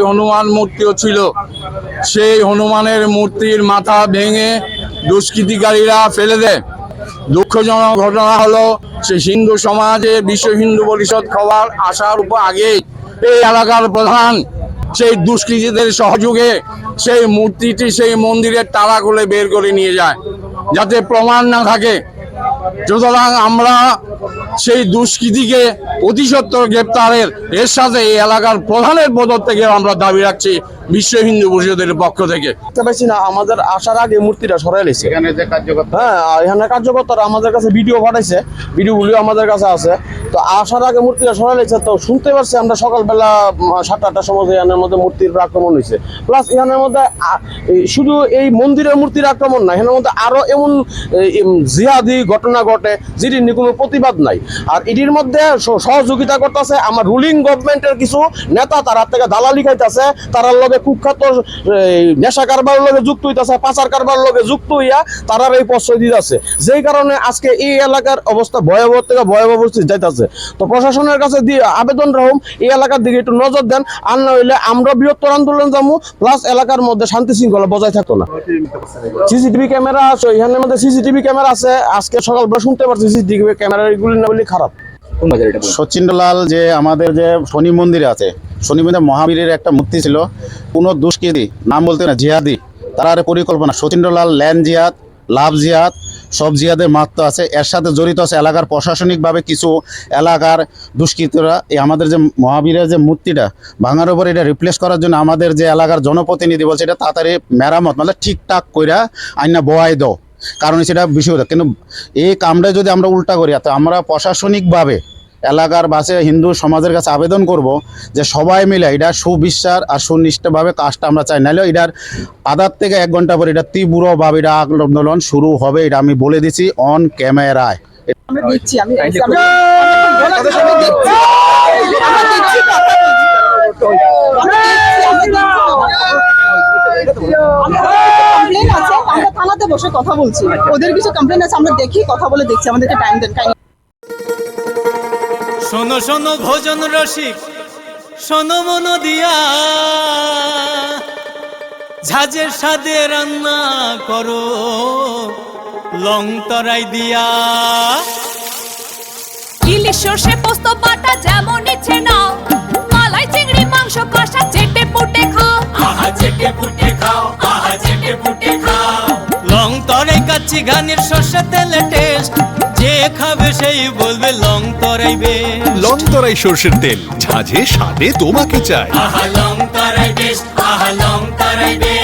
হনুমান মূর্তিও ছিল, সেই হনুমানের মূর্তির মাথা ভেঙে দুষ্কৃতিকারীরা ফেলে দেয়। দুঃখজনক ঘটনা হলো, সে হিন্দু সমাজে বিশ্ব হিন্দু পরিষদ খাওয়ার আসার উপর আগেই এই এলাকার প্রধান সেই দুষ্কৃতীদের সহযোগে সেই মূর্তিটি সেই মন্দিরের তালা খুলে বের করে নিয়ে যায়, যাতে প্রমাণ না থাকে। সুতরাং আমরা সেই দুষ্কৃতীকে অতি সত্বর গ্রেপ্তারের এর সাথে এই এলাকার প্রধানের পদত্যাগের আমরা দাবি রাখছি বিশ্ব হিন্দু পরিষদের পক্ষ থেকে। না, আমাদের আসার আগে মূর্তিটা সরাই লেছে। হ্যাঁ, এখানে কার্যকর্তারা আমাদের কাছে ভিডিও পাঠাইছে, ভিডিওগুলিও আমাদের কাছে আছে। তো আসার আগে মূর্তিটা সরাই লেছে। তো শুনতে পারছি আমরা সকালবেলা 7-8টার সময় এখানের মধ্যে মূর্তির আক্রমণ হয়েছে। প্লাস এখানের মধ্যে শুধু এই মন্দিরের মূর্তির আক্রমণ না, এখানের মধ্যে আরো এমন জিহাদি ঘটনা ঘটে যেটির নিয়ে কোনো প্রতিবাদ নাই। আর এটির মধ্যে সহযোগিতা করতেছে আমার রুলিং গভর্নমেন্টের কিছু নেতা, তারা থেকে দালালি খাইতেছে, তারা লগে কুখ্যাত নেশা কারবার লগে যুক্ত হইতেছে, পাচার কারবার লগে যুক্ত হইয়া তারা এই প্রশ্রয় দিতেছে, যেই কারণে আজকে এই এলাকার অবস্থা ভয়াবহ থেকে ভয়াবহ পরিস্থিতি যাইতেছে। তো প্রশাসনের কাছে দিয়ে আবেদন রাখুন, এই এলাকার দিকে একটু নজর দেন, আর না হইলে আমরা বৃহত্তর আন্দোলন যাবো, প্লাস এলাকার মধ্যে শান্তি শৃঙ্খলা বজায় থাকতো না। সিসিটিভি ক্যামেরা আছে, এখানের মধ্যে সিসিটিভি ক্যামেরা আছে। আজকে সকালবেলা শুনতে পারছি সিসিটিভি ক্যামেরা এগুলি না বলে খারাপ। সচিন্দ্রলাল যে আমাদের যে শনি মন্দিরে আছে, শনি মন্দিরে মহাবীরের একটা মূর্তি ছিল, কোনো দুষ্কৃতী নাম বলতে না জিহাদি, তার পরিকল্পনা সচিন্দ্রলাল ল্যান্ড জিহাদ, লাভ জিহাদ, সব জিহাদের মাত্র আছে। এর সাথে জড়িত আছে এলাকার প্রশাসনিকভাবে কিছু এলাকার দুষ্কৃতীরা। এই আমাদের যে মহাবীরের যে মূর্তিটা ভাঙার উপর এটা রিপ্লেস করার জন্য আমাদের যে এলাকার জনপ্রতিনিধি বলছে এটা তাড়াতাড়ি মেরামত মানে ঠিকঠাক কইরা আইনা বয়াই দাও, কারণ সেটা বিষয়। কিন্তু এই কামটা যদি আমরা উল্টা করি, তো আমরা প্রশাসনিকভাবে এলাকার বাসে হিন্দু সমাজের কাছে আবেদন করব যে সবাই মিলে এটা সুবিচার আর সুনিষ্ঠভাবে কাজটা আমরা চাই। নাহলে এটার আধার থেকে 1 ঘন্টা পরে এটা তীব্রভাবে এটা আন্দোলন শুরু হবে, এটা আমি বলে দিচ্ছি অন ক্যামেরায়। আমরা থানাতে বসে কথা বলছি, ওদের কিছু কমপ্লেন আছে, আমরা দেখি কথা বলে দেখছি, আমাদেরকে টাইম দেন। শোনো শোনো ভোজন রসিক, শোনো মন দিয়া, ঝাঁঝের স্বাদে রান্না করো লং তরাই দিয়া। ইলিশ সর্ষে পোস্ত বাটা যেমন ইচ্ছে নাও, মালাই চিংড়ি মাংস কষা চেটে পুটে খাও, আহা চেটে পুটে খাও, আহা চেটে পুটে খাও। লং তরাই কাচ্চি ঘানির সর্ষে তেলে টেস্ট, যে খাবে সেই বলবে লং তরাই বেশ। লং তরাই সর্ষের তেল, ঝাঁঝে স্বাদে তোমাকে চাই। আহা লং তরাই বেশ, আহা লং তরাই বেশ।